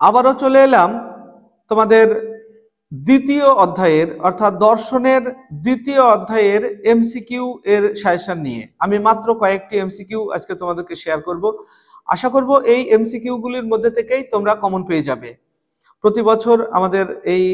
আবারও চলে এলাম তোমাদের দ্বিতীয় অধ্যায়ের অর্থাৎ দর্শনের দ্বিতীয় অধ্যায়ের এমসিকিউ এর সাজেশন নিয়ে। আমি মাত্র কয়েকটি এমসিকিউ আজকে তোমাদেরকে শেয়ার করব। আশা করব এই এমসিকিউ গুলির মধ্যে থেকেই তোমরা কমন পেয়ে যাবে। প্রতি বছর আমাদের এই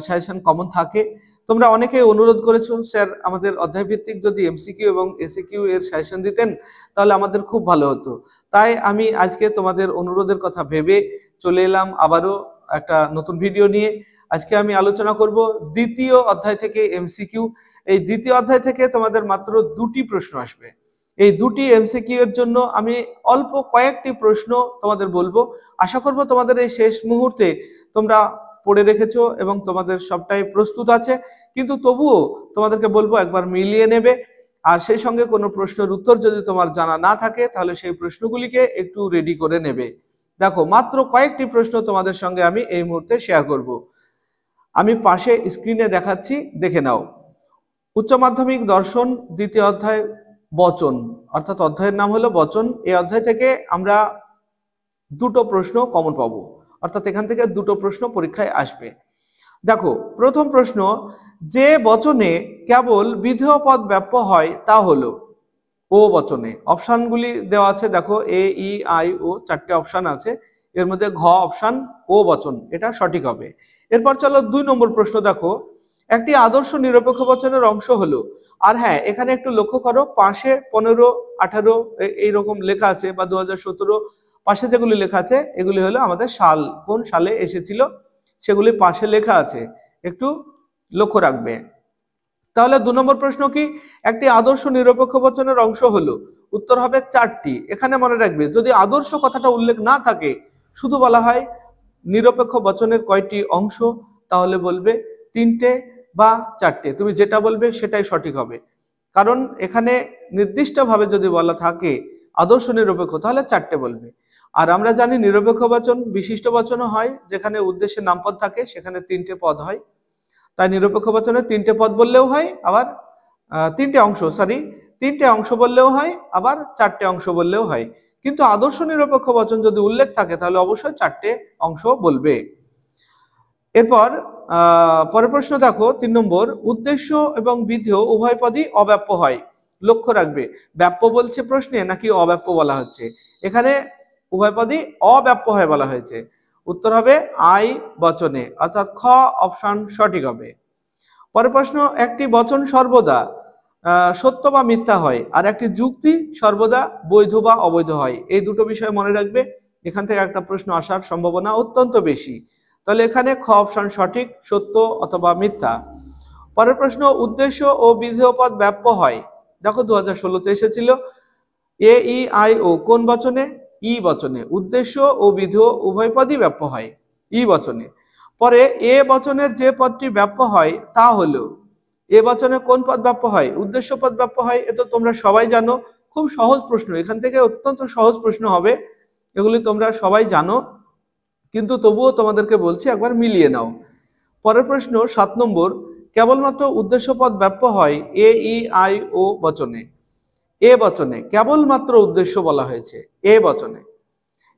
সাজেশন কমন থাকে। তোমরা অনেকেই অনুরোধ করেছো, স্যার আমাদের অধ্যায় ভিত্তিক যদি এমসিকিউ এবং এসিকিউ এর সাজেশন দিতেন তাহলে আমাদের খুব ভালো হতো। তাই আমি আজকে তোমাদের অনুরোধের কথা ভেবে চলে এলাম আবারও একটা নতুন ভিডিও নিয়ে। আজকে আমি আলোচনা করব দ্বিতীয় অধ্যায় থেকে এমসিকিউ। এই দ্বিতীয় অধ্যায় থেকে তোমাদের মাত্র দুটি প্রশ্ন আসবে। এই দুটি এমসিকিউ এর জন্য আমি অল্প কয়েকটি প্রশ্ন তোমাদের বলবো। আশা করব তোমাদের এই শেষ মুহূর্তে তোমরা পড়ে রেখেছো এবং তোমাদের সবটাই প্রস্তুত আছে, কিন্তু তবুও তোমাদেরকে বলবো একবার মিলিয়ে নেবে। আর সেই সঙ্গে কোনো প্রশ্নের উত্তর যদি তোমার জানা না থাকে তাহলে সেই প্রশ্নগুলিকে একটু রেডি করে নেবে। দেখো, মাত্র কয়েকটি প্রশ্ন তোমাদের সঙ্গে আমি এই মুহূর্তে শেয়ার করব। আমি পাশে স্ক্রিনে দেখাচ্ছি, দেখে নাও। উচ্চ মাধ্যমিক দর্শন দ্বিতীয় অধ্যায় বচন, অর্থাৎ অধ্যায়ের নাম হলো বচন। এই অধ্যায় থেকে আমরা দুটো প্রশ্ন কমন পাবো, অর্থাৎ এখান থেকে দুটো প্রশ্ন পরীক্ষায় আসবে। দেখো, প্রথম প্রশ্ন, যে বচনে কেবল বিধেয় পদ ব্যাপ্য হয় তা হলো। ও বচনে অপশানগুলি দেওয়া আছে, দেখো এ ই আই ও চারটে অপশান আছে, এর মধ্যে ঘ অপশান ও বচন, এটা সঠিক হবে। এরপর চলো 2 নম্বর প্রশ্ন। দেখো, একটি আদর্শ নিরপেক্ষ বচনের অংশ হলো। আর হ্যাঁ, এখানে একটু লক্ষ্য করো, পাশে 15, 18 এইরকম লেখা আছে, বা 2017 পাশে যেগুলি লেখা আছে এগুলি হলো আমাদের সাল, কোন সালে এসেছিল সেগুলি পাশে লেখা আছে, একটু লক্ষ্য রাখবে। তাহলে 2 নম্বর প্রশ্ন কি, একটি আদর্শ নিরপেক্ষ বচনের অংশ হলো। উত্তর হবে 4টি। এখানে মনে রাখবে, যদি আদর্শ কথাটা উল্লেখ না থাকে, শুধু বলা হয় নিরপেক্ষ বচনের কয়টি অংশ, তাহলে বলবে 3টে বা 4টে। তুমি যেটা বলবে সেটাই সঠিক হবে, কারণ এখানে নির্দিষ্টভাবে যদি বলা থাকে আদর্শ নিরপেক্ষ তাহলে 4টে বলবে। আর আমরা জানি নিরপেক্ষ বচন বিশিষ্ট বচনও হয়, যেখানে উদ্দেশ্যে নামপদ থাকে সেখানে 3টে পদ হয়। তাই নিরপেক্ষ বচনে 3টে পদ বললেও হয়, আবার 3টে অংশ, 3টে অংশ বললেও হয়, আবার 4টে অংশ বললেও হয়। কিন্তু আদর্শ নিরপেক্ষ বচন যদি উল্লেখ থাকে তাহলে অবশ্যই 4টে অংশ বলবে। এরপর পরের প্রশ্ন দেখো, 3 নম্বর, উদ্দেশ্য এবং বিধেয় উভয় পদই অব্যাপ্য হয়। লক্ষ্য রাখবে, ব্যাপ্য বলছে প্রশ্নে নাকি অব্যাপ্য বলা হচ্ছে। এখানে উভয় পদই অব্যাপ্য হয় বলা হয়েছে। উত্তর হবে আই বচনে, অর্থাৎ খ অপশন সঠিক হবে। পরের প্রশ্ন, একটি বচন সর্বদা সত্য বা মিথ্যা হয়, আর একটি যুক্তি সর্বদা বৈধ বা অবৈধ হয়। এই দুটো বিষয় মনে রাখবে, এখান থেকে একটা প্রশ্ন আসার সম্ভাবনা অত্যন্ত বেশি। তাহলে এখানে খ অপশন সঠিক, সত্য অথবা মিথ্যা। পরের প্রশ্ন, উদ্দেশ্য ও বিধেয় পদ ব্যাপ্য হয়। দেখো 2016-তে এসেছিল। এ ই আই ও কোন বচনে? ই বচনে। উদ্দেশ্য ও বিধেয় উভয় পদই ব্যাপ্য হয় ই বচনে। পরে এ বচনের যে পদটি ব্যাপ্য হয় তা হলো। এ বচনে কোন পদ ব্যাপ্য হয়? উদ্দেশ্য পদ ব্যাপ্য হয়, এ তো তোমরা সবাই জানো। খুব সহজ প্রশ্ন, এখান থেকে অত্যন্ত সহজ প্রশ্ন হবে, এগুলি তোমরা সবাই জানো, কিন্তু তবুও তোমাদেরকে বলছি একবার মিলিয়ে নাও। পরের প্রশ্ন 7 নম্বর, কেবলমাত্র উদ্দেশ্য পদ ব্যাপ্য হয় এ ই আই ও বচনে। এ বচনে কেবলমাত্র উদ্দেশ্য বলা হয়েছে, এ বচনে।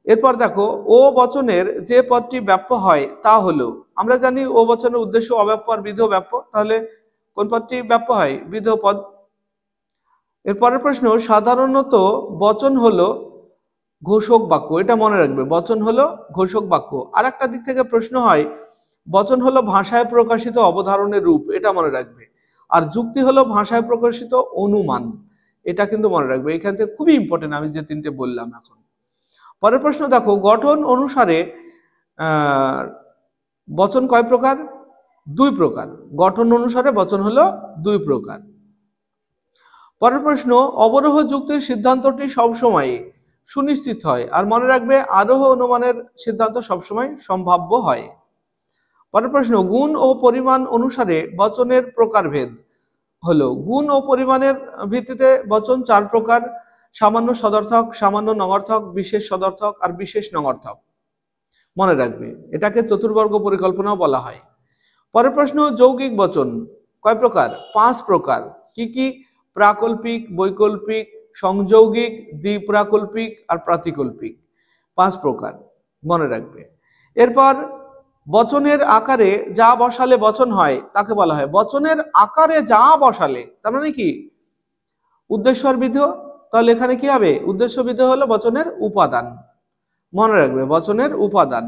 এরপর দেখো, ও বচনের যে পদটি ব্যাপ্য হয় তা হলো। আমরা জানি ও বচনের উদ্দেশ্য অব্যাপ্য আর বিধেয় ব্যাপ্য, তাহলে কোন পদটি ব্যাপ্য হয়? বিধেয় পদ। এরপরের প্রশ্ন, সাধারণত বচন হলো ঘোষক বাক্য। এটা মনে রাখবে, বচন হলো ঘোষক বাক্য। আর একটা দিক থেকে প্রশ্ন হয়, বচন হলো ভাষায় প্রকাশিত অবধারণের রূপ, এটা মনে রাখবে। আর যুক্তি হলো ভাষায় প্রকাশিত অনুমান, এটা কিন্তু মনে রাখবে। এখান থেকে খুবই ইম্পর্টেন্ট আমি যে 3টে বললাম এখন। পরের প্রশ্ন দেখো, গঠন অনুসারে বচন কয় প্রকার? 2 প্রকার। গঠন অনুসারে বচন হলো 2 প্রকার। পরের প্রশ্ন, অবরোহ যুক্তির সিদ্ধান্তটি সবসময় সুনিশ্চিত হয়। আর মনে রাখবে, আরোহ অনুমানের সিদ্ধান্ত সবসময় সম্ভাব্য হয়। পরের প্রশ্ন, গুণ ও পরিমাণ অনুসারে বচনের প্রকারভেদ হলো। গুণ ও পরিমাণের ভিত্তিতে বচন 4 প্রকার: সামান্য সদর্থক, সামান্য নঙর্থক, বিশেষ সদর্থক আর বিশেষ নঙর্থক। মনে রাখবে, এটাকে চতুর্বর্গ পরিকল্পনাও বলা হয়। পরের প্রশ্ন, যৌগিক বচন কয় প্রকার? 5 প্রকার। কি কি? প্রাকল্পিক, বৈকল্পিক, সংযৌগিক, দ্বিপ্রাকল্পিক আর প্রাতিকল্পিক। 5 প্রকার, মনে রাখবে। এরপর বচনের আকারে যা বসালে বচন হয় তাকে বলা হয় বচনের আকারে যা বসালে, তার মানে কি উদ্দেশ্য আর বিধেয়। তাহলে এখানে কি হবে, উদ্দেশ্য বিধেয় হলো বচনের উপাদান, মনে রাখবে বচনের উপাদান।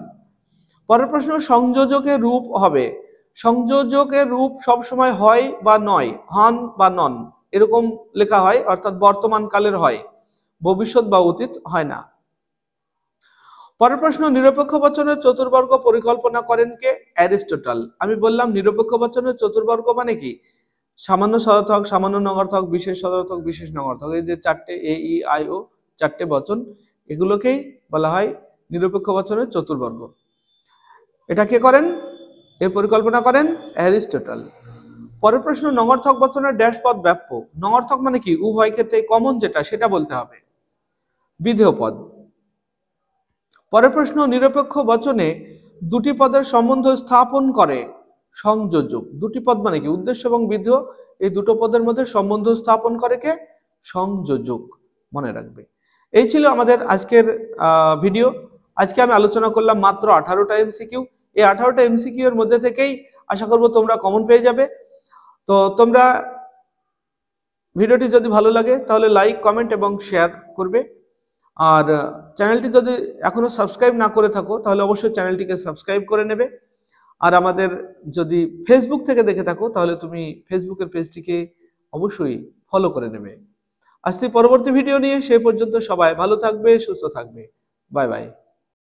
পরের প্রশ্ন, সংযোজকের রূপ হবে। সংযোজকের রূপ সব সময় হয় বা নয়, হন বা নন এরকম লেখা হয়, অর্থাৎ বর্তমান কালের হয়, ভবিষ্যৎ বা অতীত হয় না। পরের প্রশ্ন, নিরপেক্ষ বচনের চতুর্বর্গ পরিকল্পনা করেন কে? অ্যারিস্টটল। আমি বললাম নিরপেক্ষ বচনের চতুর্বর্গ মানে কি, সামান্য সদর্থক, সামান্য নগর্থক, বিশেষ সদর্থক, বিশেষ নগর্থক, এই যে চারটে এ ই আই ও চারটে বচন, এগুলোকেই বলা হয় নিরপেক্ষ বচনের চতুর্বর্গ। এটা কে করেন, এর পরিকল্পনা করেন অ্যারিস্টটল। পরের প্রশ্ন, নগর্থক বচনের ড্যাশ পদ ব্যাপ্য। নগর্থক মানে কি, উভয় ক্ষেত্রে কমন যেটা সেটা বলতে হবে, বিধেয় পদ। পরের প্রশ্ন, নিরপেক্ষ বচনে দুটি পদের সম্বন্ধ স্থাপন করে সংযোজক। দুটি পদ মানে কি, উদ্দেশ্য এবং বিধেয়, এই দুটো পদের মধ্যে সম্বন্ধ স্থাপন করে কে? সংযোজক, মনে রাখবে। এই ছিল আমাদের আজকের ভিডিও। আজকে আমি আলোচনা করলাম মাত্র 18টা এমসিকিউ। এই 18টা এমসিকিউ এর মধ্যে থেকেই আশা করব তোমরা কমন পেয়ে যাবে। তো তোমরা ভিডিওটি যদি ভালো লাগে তাহলে লাইক, কমেন্ট এবং শেয়ার করবে। আর চ্যানেলটি যদি এখনো সাবস্ক্রাইব না করে থাকো তাহলে অবশ্যই চ্যানেলটিকে সাবস্ক্রাইব করে নেবে। আর আমাদের যদি ফেসবুক থেকে দেখে থাকো তাহলে তুমি ফেসবুকের পেজটিকে অবশ্যই ফলো করে নেবে। আসছি পরবর্তী ভিডিও নিয়ে, সে পর্যন্ত সবাই ভালো থাকবে, সুস্থ থাকবে। Bye bye.